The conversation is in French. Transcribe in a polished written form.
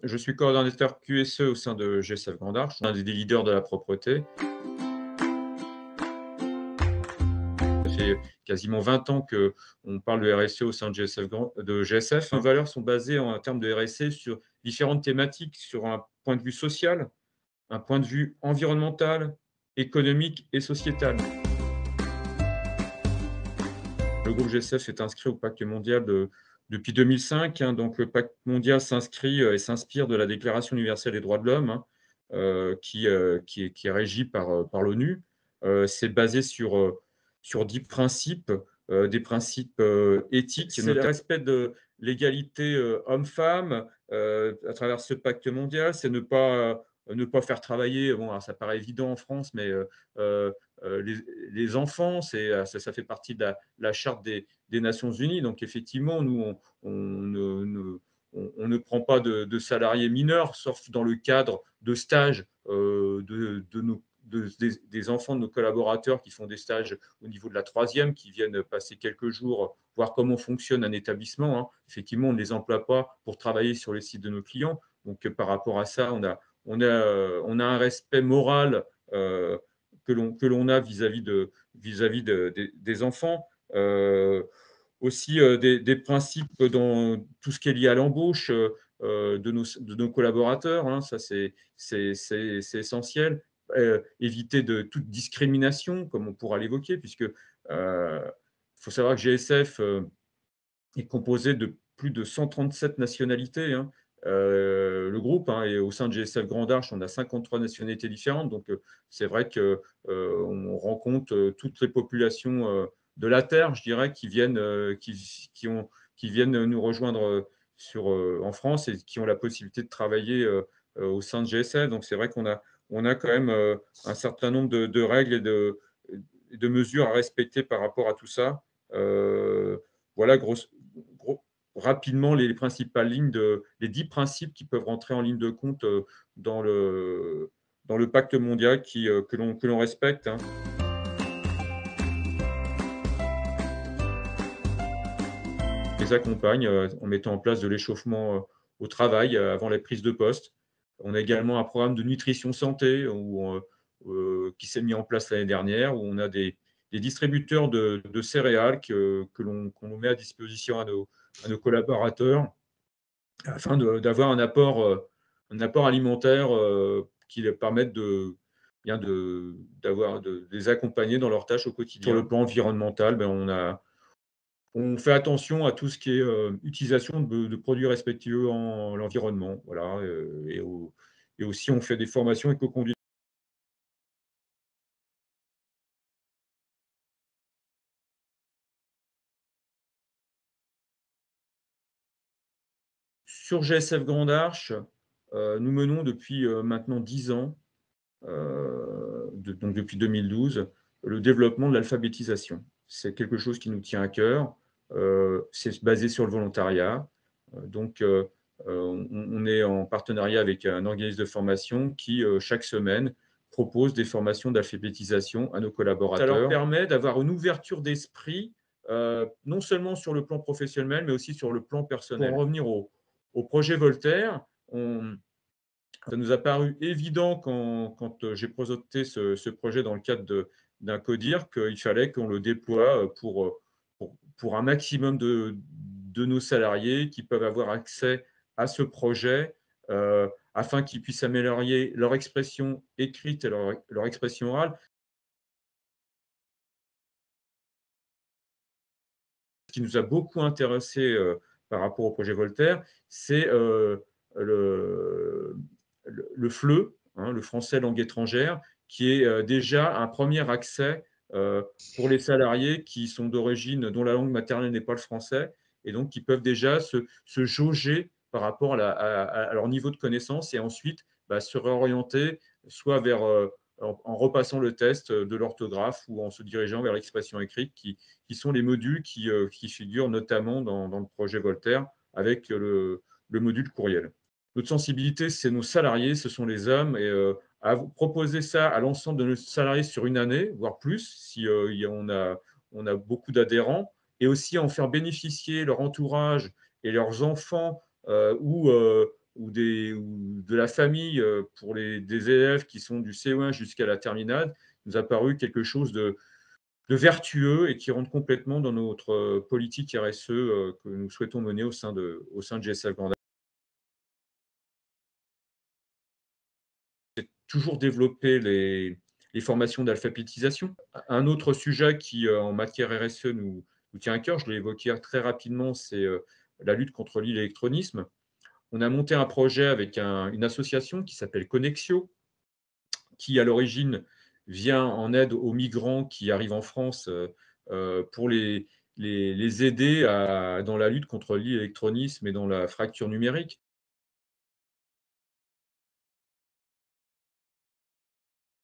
Je suis coordonnateur QSE au sein de GSF Grand Arche, un des leaders de la propreté. Ça fait quasiment 20 ans qu'on parle de RSE au sein de GSF. Nos valeurs sont basées en termes de RSE sur différentes thématiques, sur un point de vue social, un point de vue environnemental, économique et sociétal. Le groupe GSF est inscrit au Pacte mondial depuis 2005. Donc le Pacte mondial s'inscrit et s'inspire de la Déclaration universelle des droits de l'homme, qui est régie par l'ONU. C'est basé sur 10 principes, des principes éthiques. C'est le respect de l'égalité homme-femme à travers ce pacte mondial. C'est ne pas faire travailler, bon, alors ça paraît évident en France, mais euh, les enfants, ça fait partie de la charte des Nations Unies. Donc effectivement, nous, on ne prend pas de salariés mineurs, sauf dans le cadre de stages des enfants de nos collaborateurs qui font des stages au niveau de la troisième, qui viennent passer quelques jours, voir comment fonctionne un établissement. Effectivement, on ne les emploie pas pour travailler sur les sites de nos clients. Donc par rapport à ça, on a un respect moral que l'on a vis-à-vis des enfants. Aussi des principes dans tout ce qui est lié à l'embauche de nos collaborateurs. Ça, c'est essentiel. Éviter toute discrimination, comme on pourra l'évoquer, puisque faut savoir que GSF est composé de plus de 137 nationalités. Le groupe, et au sein de GSF Grand Arche, on a 53 nationalités différentes. Donc, c'est vrai qu'on rencontre toutes les populations de la Terre, je dirais, qui viennent nous rejoindre en France et qui ont la possibilité de travailler au sein de GSF. Donc, c'est vrai qu'on a quand même un certain nombre de règles et de mesures à respecter par rapport à tout ça. Voilà, rapidement les principales les 10 principes qui peuvent rentrer en ligne de compte dans le pacte mondial que l'on respecte. Les accompagne en mettant en place de l'échauffement au travail avant les prises de poste. On a également un programme de nutrition santé qui s'est mis en place l'année dernière, où on a des distributeurs de céréales qu'on met à disposition à nos collaborateurs afin d'avoir un apport alimentaire qui leur permette de les accompagner dans leurs tâches au quotidien. Sur le plan environnemental, on fait attention à tout ce qui est utilisation de produits respectueux en l'environnement. Voilà, et aussi, on fait des formations éco-conduite. Sur GSF Grande Arche, nous menons depuis maintenant 10 ans, donc depuis 2012, le développement de l'alphabétisation. C'est quelque chose qui nous tient à cœur. C'est basé sur le volontariat. Donc, on est en partenariat avec un organisme de formation qui, chaque semaine, propose des formations d'alphabétisation à nos collaborateurs. Ça leur permet d'avoir une ouverture d'esprit, non seulement sur le plan professionnel, mais aussi sur le plan personnel. Pour en revenir au projet Voltaire, ça nous a paru évident quand j'ai présenté ce projet dans le cadre d'un CODIR qu'il fallait qu'on le déploie pour un maximum de nos salariés qui peuvent avoir accès à ce projet afin qu'ils puissent améliorer leur expression écrite et leur expression orale. Ce qui nous a beaucoup intéressé par rapport au projet Voltaire, c'est le, le FLE, le français langue étrangère, qui est déjà un premier accès pour les salariés qui sont d'origine, dont la langue maternelle n'est pas le français, et donc qui peuvent déjà se jauger par rapport à leur niveau de connaissance et ensuite se réorienter soit en repassant le test de l'orthographe ou en se dirigeant vers l'expression écrite, qui sont les modules qui figurent notamment dans le projet Voltaire avec le module courriel. Notre sensibilité, c'est nos salariés, ce sont les hommes, et à proposer ça à l'ensemble de nos salariés sur une année, voire plus, si on a beaucoup d'adhérents, et aussi en faire bénéficier leur entourage et leurs enfants ou ou de la famille pour des élèves qui sont du CE1 jusqu'à la terminale nous a paru quelque chose de vertueux et qui rentre complètement dans notre politique RSE que nous souhaitons mener au sein de GSF Grand. Toujours développer les formations d'alphabétisation. Un autre sujet qui, en matière RSE, nous tient à cœur, je l'ai évoqué très rapidement, c'est la lutte contre l'illectronisme. On a monté un projet avec une association qui s'appelle Connexio, qui à l'origine vient en aide aux migrants qui arrivent en France pour les aider dans la lutte contre l'illectronisme et dans la fracture numérique.